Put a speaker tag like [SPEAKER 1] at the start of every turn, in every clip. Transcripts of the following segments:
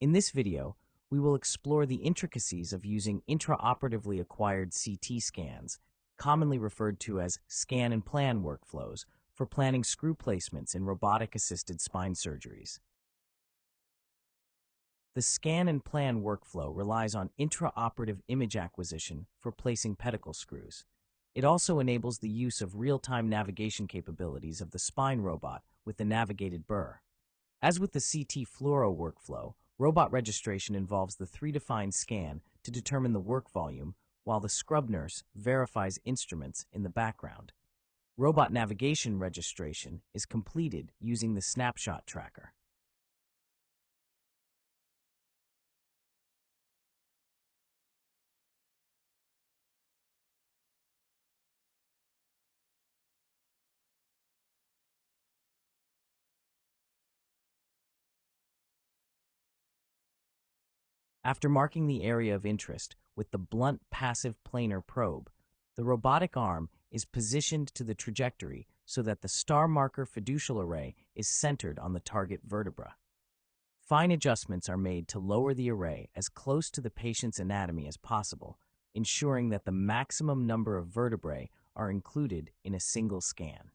[SPEAKER 1] In this video, we will explore the intricacies of using intraoperatively acquired CT scans, commonly referred to as scan and plan workflows, for planning screw placements in robotic-assisted spine surgeries. The scan and plan workflow relies on intraoperative image acquisition for placing pedicle screws. It also enables the use of real-time navigation capabilities of the spine robot with the navigated burr. As with the CT fluoro workflow, robot registration involves the three-defined scan to determine the work volume, while the scrub nurse verifies instruments in the background. Robot navigation registration is completed using the snapshot tracker. After marking the area of interest with the blunt passive planar probe, the robotic arm is positioned to the trajectory so that the star marker fiducial array is centered on the target vertebra. Fine adjustments are made to lower the array as close to the patient's anatomy as possible, ensuring that the maximum number of vertebrae are included in a single scan.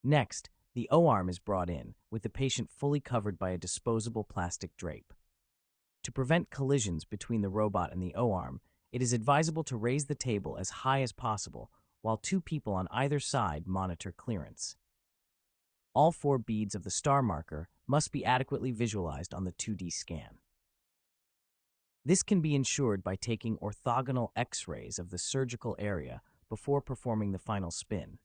[SPEAKER 1] Next, the O-arm is brought in, with the patient fully covered by a disposable plastic drape. To prevent collisions between the robot and the O-arm, it is advisable to raise the table as high as possible, while two people on either side monitor clearance. All 4 beads of the star marker must be adequately visualized on the 2D scan. This can be ensured by taking orthogonal X-rays of the surgical area before performing the final spin.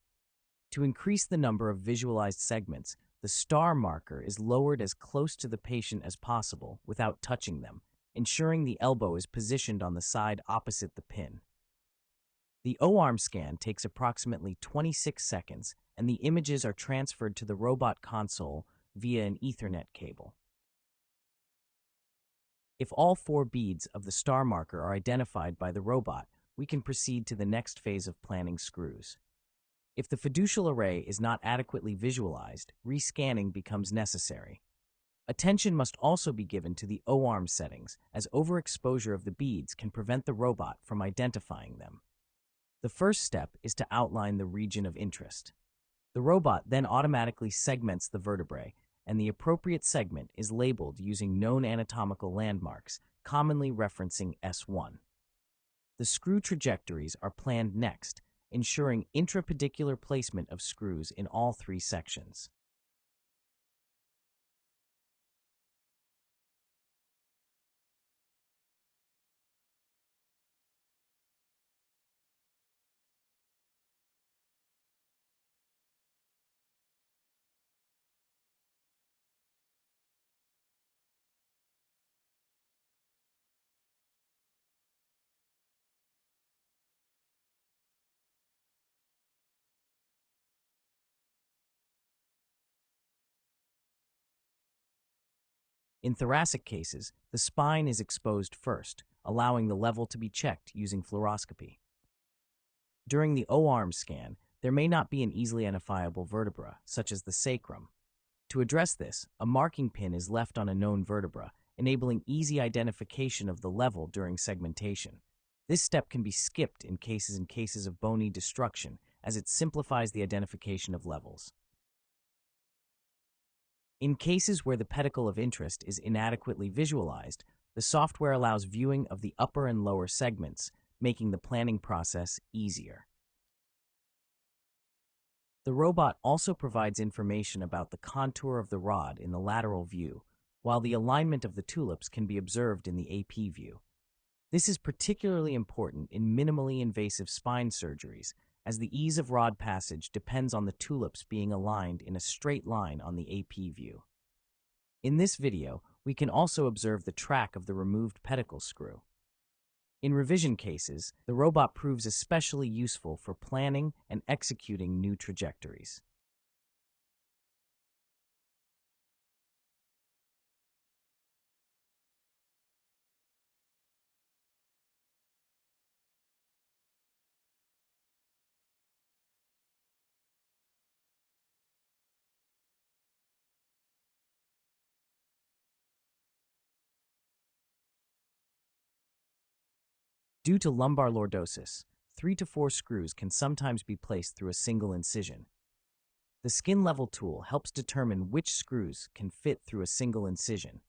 [SPEAKER 1] To increase the number of visualized segments, the star marker is lowered as close to the patient as possible without touching them, ensuring the elbow is positioned on the side opposite the pin. The O-arm scan takes approximately 26 seconds, and the images are transferred to the robot console via an Ethernet cable. If all 4 beads of the star marker are identified by the robot, we can proceed to the next phase of planning screws. If the fiducial array is not adequately visualized, rescanning becomes necessary. Attention must also be given to the O-arm settings, as overexposure of the beads can prevent the robot from identifying them. The first step is to outline the region of interest. The robot then automatically segments the vertebrae, and the appropriate segment is labeled using known anatomical landmarks, commonly referencing S1. The screw trajectories are planned next, ensuring intrapedicular placement of screws in all 3 sections. In thoracic cases, the spine is exposed first, allowing the level to be checked using fluoroscopy. During the O-arm scan, there may not be an easily identifiable vertebra, such as the sacrum. To address this, a marking pin is left on a known vertebra, enabling easy identification of the level during segmentation. This step can be skipped in cases of bony destruction, as it simplifies the identification of levels. In cases where the pedicle of interest is inadequately visualized, the software allows viewing of the upper and lower segments, making the planning process easier. The robot also provides information about the contour of the rod in the lateral view, while the alignment of the tulips can be observed in the AP view. This is particularly important in minimally invasive spine surgeries, as the ease of rod passage depends on the tulips being aligned in a straight line on the AP view. In this video, we can also observe the track of the removed pedicle screw. In revision cases, the robot proves especially useful for planning and executing new trajectories. Due to lumbar lordosis, 3 to 4 screws can sometimes be placed through a single incision. The skin level tool helps determine which screws can fit through a single incision.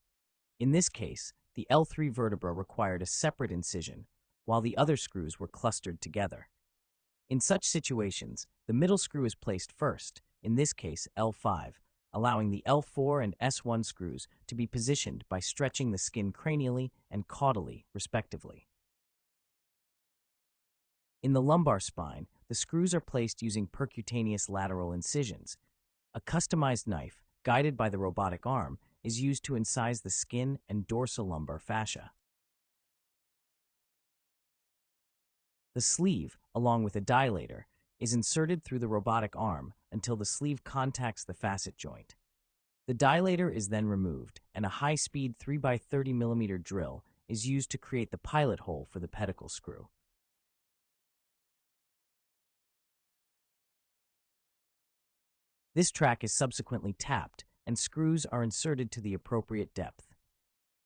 [SPEAKER 1] In this case, the L3 vertebra required a separate incision, while the other screws were clustered together. In such situations, the middle screw is placed first, in this case L5, allowing the L4 and S1 screws to be positioned by stretching the skin cranially and caudally, respectively. In the lumbar spine, the screws are placed using percutaneous lateral incisions. A customized knife, guided by the robotic arm, is used to incise the skin and dorsolumbar fascia. The sleeve, along with a dilator, is inserted through the robotic arm until the sleeve contacts the facet joint. The dilator is then removed, and a high-speed 3x30mm drill is used to create the pilot hole for the pedicle screw. This track is subsequently tapped, and screws are inserted to the appropriate depth.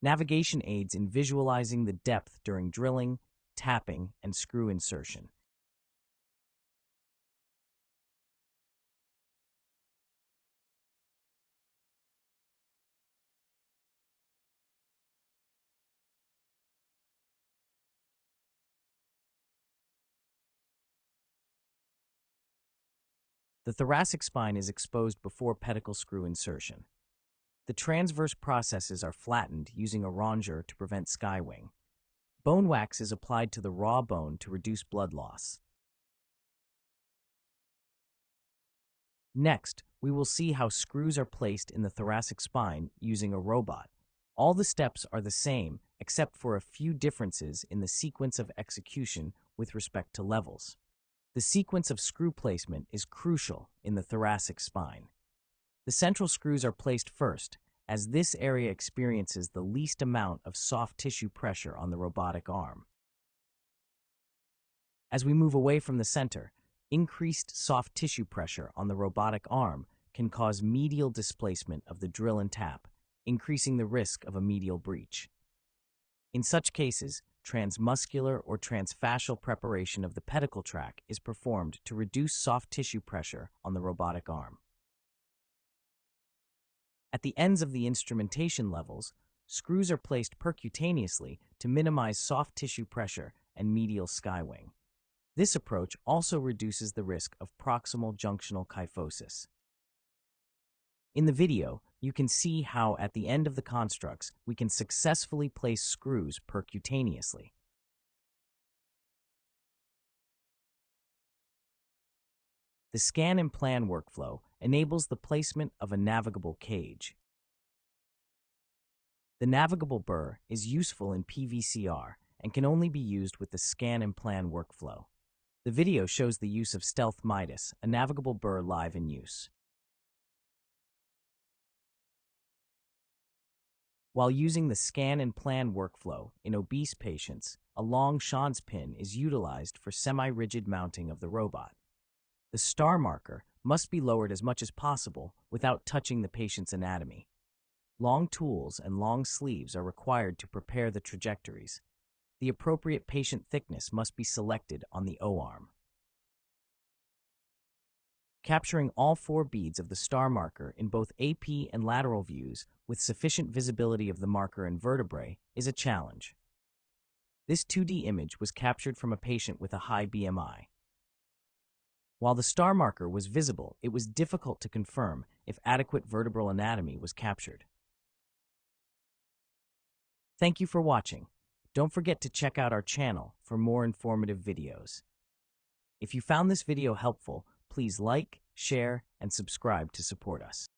[SPEAKER 1] Navigation aids in visualizing the depth during drilling, tapping, and screw insertion. The thoracic spine is exposed before pedicle screw insertion. The transverse processes are flattened using a ronger to prevent skywing. Bone wax is applied to the raw bone to reduce blood loss. Next, we will see how screws are placed in the thoracic spine using a robot. All the steps are the same, except for a few differences in the sequence of execution with respect to levels. The sequence of screw placement is crucial in the thoracic spine. The central screws are placed first, as this area experiences the least amount of soft tissue pressure on the robotic arm. As we move away from the center, increased soft tissue pressure on the robotic arm can cause medial displacement of the drill and tap, increasing the risk of a medial breach. In such cases, transmuscular or transfascial preparation of the pedicle track is performed to reduce soft tissue pressure on the robotic arm. At the ends of the instrumentation levels, screws are placed percutaneously to minimize soft tissue pressure and medial skywing. This approach also reduces the risk of proximal junctional kyphosis. In the video, you can see how at the end of the constructs, we can successfully place screws percutaneously. The scan and plan workflow enables the placement of a navigable cage. The navigable burr is useful in PVCR and can only be used with the scan and plan workflow. The video shows the use of Stealth Midas, a navigable burr live in use. While using the scan and plan workflow in obese patients, a long shanz pin is utilized for semi-rigid mounting of the robot. The star marker must be lowered as much as possible without touching the patient's anatomy. Long tools and long sleeves are required to prepare the trajectories. The appropriate patient thickness must be selected on the O-arm. Capturing all 4 beads of the star marker in both AP and lateral views with sufficient visibility of the marker and vertebrae is a challenge. This 2D image was captured from a patient with a high BMI. While the star marker was visible, it was difficult to confirm if adequate vertebral anatomy was captured. Thank you for watching. Don't forget to check out our channel for more informative videos. If you found this video helpful, please like, share, and subscribe to support us.